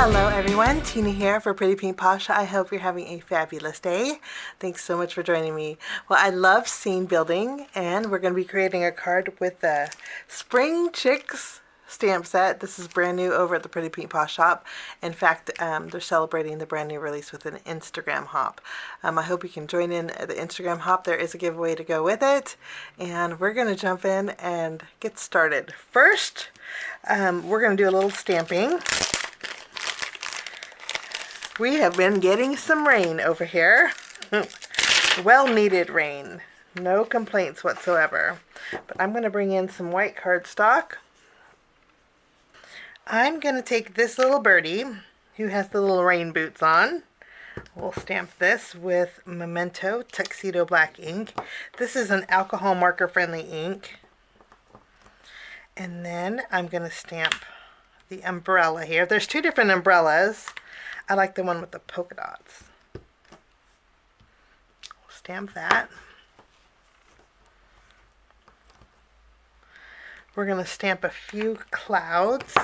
Hello everyone, Tina here for Pretty Pink Posh. I hope you're having a fabulous day. Thanks so much for joining me. Well, I love scene building, and we're going to be creating a card with the Spring Chicks stamp set. This is brand new over at the Pretty Pink Posh shop. In fact, they're celebrating the brand new release with an Instagram hop. I hope you can join in the Instagram hop. There is a giveaway to go with it, and we're going to jump in and get started. First, we're going to do a little stamping. We have been getting some rain over here. Well needed rain. No complaints whatsoever. But I'm going to bring in some white cardstock. I'm going to take this little birdie who has the little rain boots on. We'll stamp this with Memento Tuxedo black ink. This is an alcohol marker friendly ink. And then I'm going to stamp the umbrella here. There's two different umbrellas. I like the one with the polka dots. Stamp that. We're going to stamp a few clouds.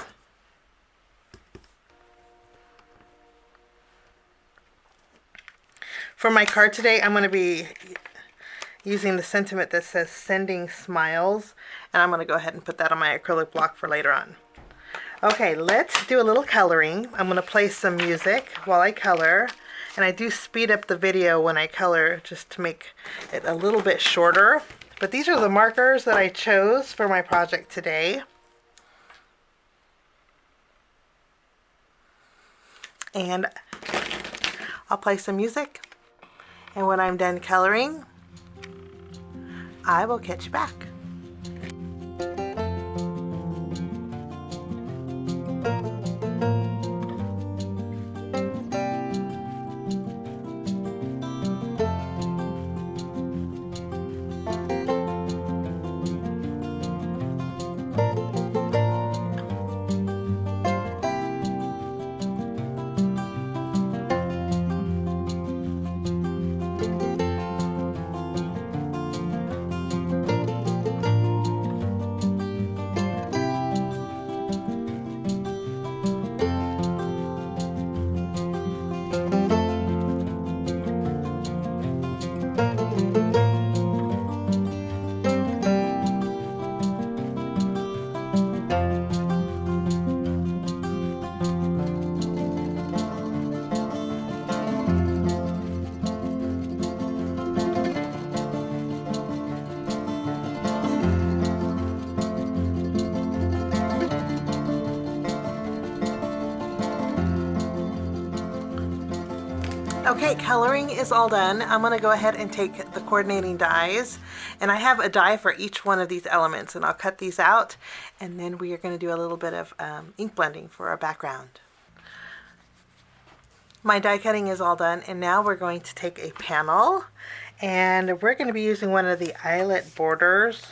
For my card today, I'm going to be using the sentiment that says sending smiles, and I'm going to go ahead and put that on my acrylic block for later on. Okay, let's do a little coloring. I'm going to play some music while I color, and I do speed up the video when I color just to make it a little bit shorter. But these are the markers that I chose for my project today. And I'll play some music, and when I'm done coloring, I will catch you back. Okay, coloring is all done. I'm going to go ahead and take the coordinating dies, and I have a die for each one of these elements, and I'll cut these out, and then we are going to do a little bit of ink blending for our background. My die cutting is all done, and now we're going to take a panel, and we're going to be using one of the Eyelet borders.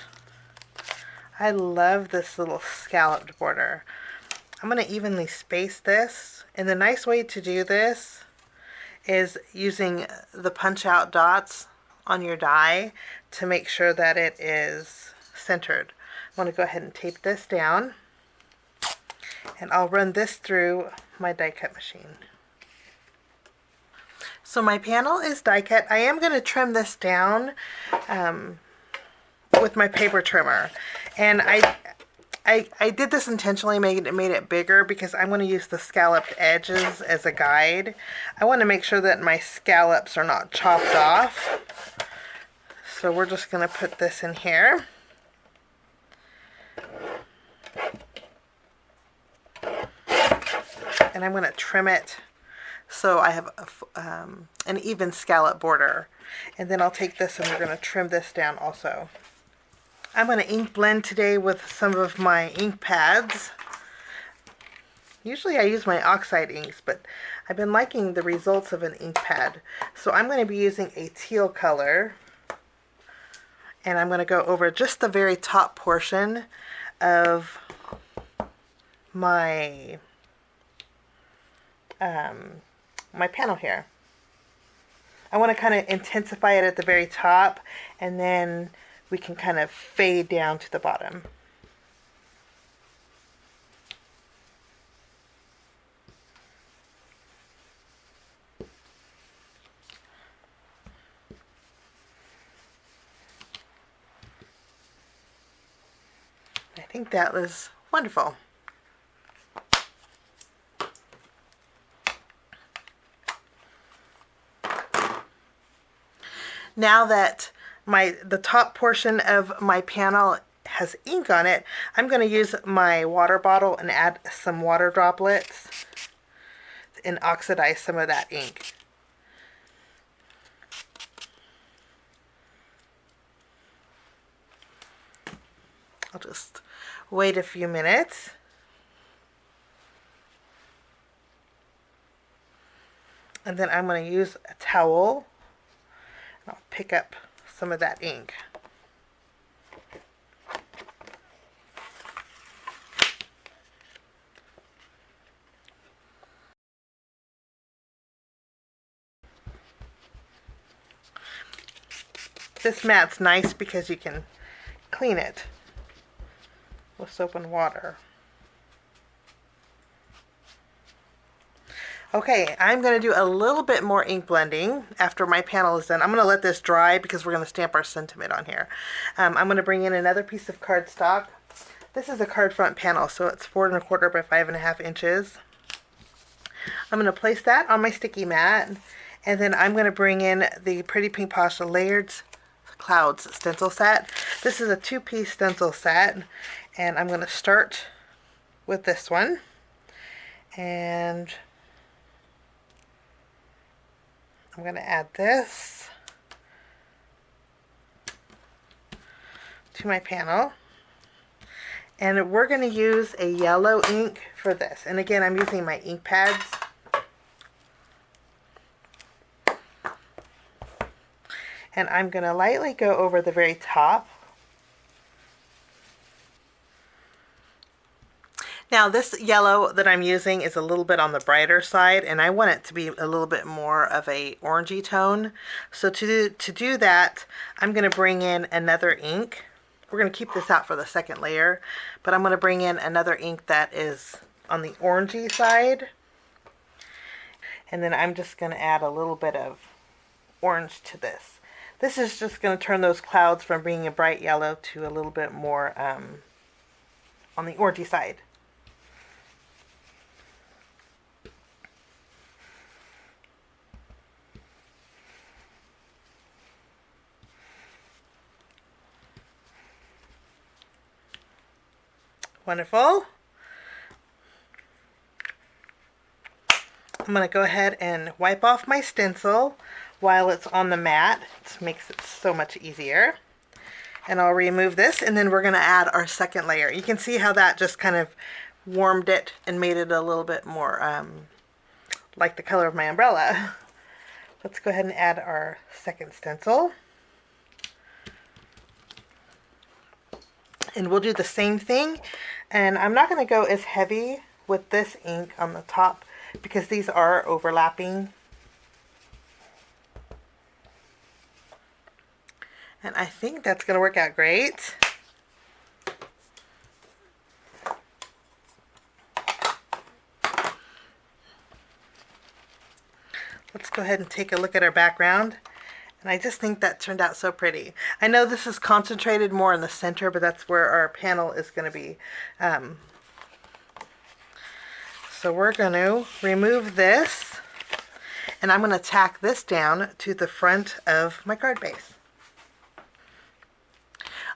I love this little scalloped border. I'm going to evenly space this, and the nice way to do this is using the punch out dots on your die to make sure that it is centered. I want to go ahead and tape this down, and I'll run this through my die cut machine. So my panel is die cut. I am going to trim this down with my paper trimmer, and I did this intentionally, made it bigger because I'm going to use the scalloped edges as a guide. I want to make sure that my scallops are not chopped off. So we're just going to put this in here. And I'm going to trim it so I have an even scallop border. And then I'll take this and we're going to trim this down also. I'm going to ink blend today with some of my ink pads. Usually I use my oxide inks, but I've been liking the results of an ink pad. So I'm going to be using a teal color, and I'm going to go over just the very top portion of my my panel here. I want to kind of intensify it at the very top, and then we can kind of fade down to the bottom. think that was wonderful. Now that the top portion of my panel has ink on it, I'm going to use my water bottle and add some water droplets and oxidize some of that ink. I'll just wait a few minutes. And then I'm going to use a towel. I'll pick up some of that ink. This mat's nice because you can clean it with soap and water. Okay, I'm going to do a little bit more ink blending after my panel is done. I'm going to let this dry because we're going to stamp our sentiment on here. I'm going to bring in another piece of cardstock. This is a card front panel, so it's 4 1/4 by 5.5 inches. I'm going to place that on my sticky mat, and then I'm going to bring in the Pretty Pink Posh Layered Clouds stencil set. This is a 2-piece stencil set, and I'm going to start with this one. And I'm going to add this to my panel. And we're going to use a yellow ink for this. And again, I'm using my ink pads. And I'm going to lightly go over the very top. Now this yellow that I'm using is a little bit on the brighter side, and I want it to be a little bit more of a orangey tone. So to do that, I'm going to bring in another ink. We're going to keep this out for the second layer, but I'm going to bring in another ink that is on the orangey side. And then I'm just going to add a little bit of orange to this. This is just going to turn those clouds from being a bright yellow to a little bit more on the orangey side. Wonderful. I'm going to go ahead and wipe off my stencil while it's on the mat. It makes it so much easier. And I'll remove this, and then we're going to add our second layer. You can see how that just kind of warmed it and made it a little bit more like the color of my umbrella. Let's go ahead and add our second stencil. And we'll do the same thing. And I'm not going to go as heavy with this ink on the top because these are overlapping. And I think that's going to work out great. Let's go ahead and take a look at our background. And I just think that turned out so pretty. I know this is concentrated more in the center, but that's where our panel is going to be. So we're going to remove this, and I'm going to tack this down to the front of my card base.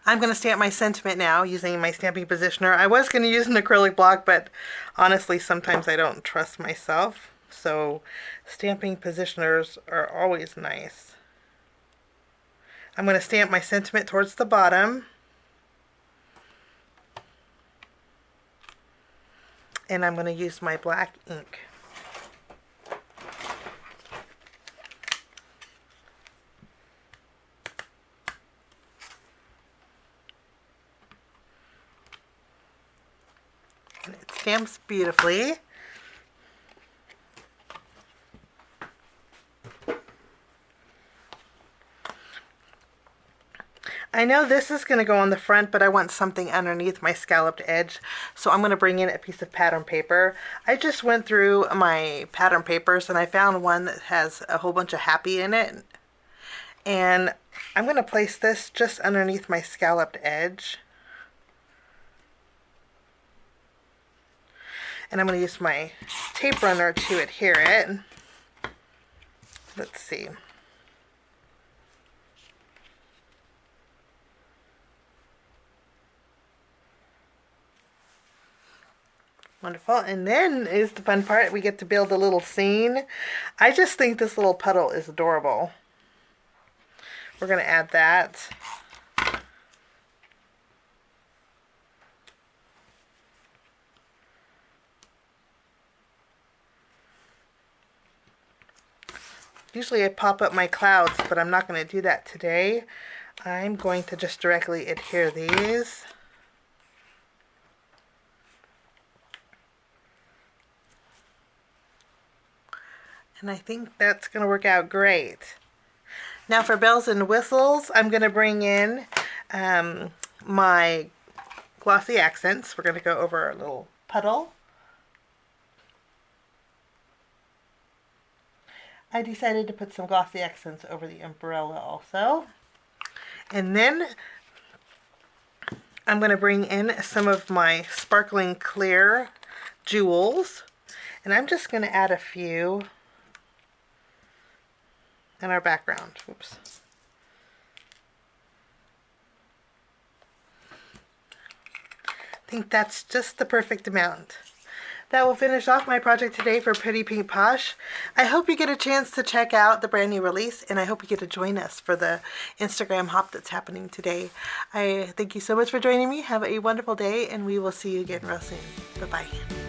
I'm going to stamp my sentiment now using my stamping positioner. I was going to use an acrylic block, but honestly, sometimes I don't trust myself. So stamping positioners are always nice. I'm going to stamp my sentiment towards the bottom. And I'm going to use my black ink. And it stamps beautifully. I know this is going to go on the front, but I want something underneath my scalloped edge, so I'm going to bring in a piece of pattern paper. I just went through my pattern papers and I found one that has a whole bunch of happy in it, and I'm going to place this just underneath my scalloped edge. And I'm going to use my tape runner to adhere it. Let's see. Wonderful. And then is the fun part. We get to build a little scene. I just think this little puddle is adorable. We're going to add that. Usually I pop up my clouds, but I'm not going to do that today. I'm going to just directly adhere these. And I think that's going to work out great. Now for bells and whistles, I'm going to bring in my Glossy Accents. We're going to go over a little puddle. I decided to put some Glossy Accents over the umbrella also. And then I'm going to bring in some of my sparkling clear jewels. And I'm just going to add a few in our background. Oops. I think that's just the perfect amount. That will finish off my project today for Pretty Pink Posh. I hope you get a chance to check out the brand new release, and I hope you get to join us for the Instagram hop that's happening today. I thank you so much for joining me. Have a wonderful day, and we will see you again real soon. Bye-bye.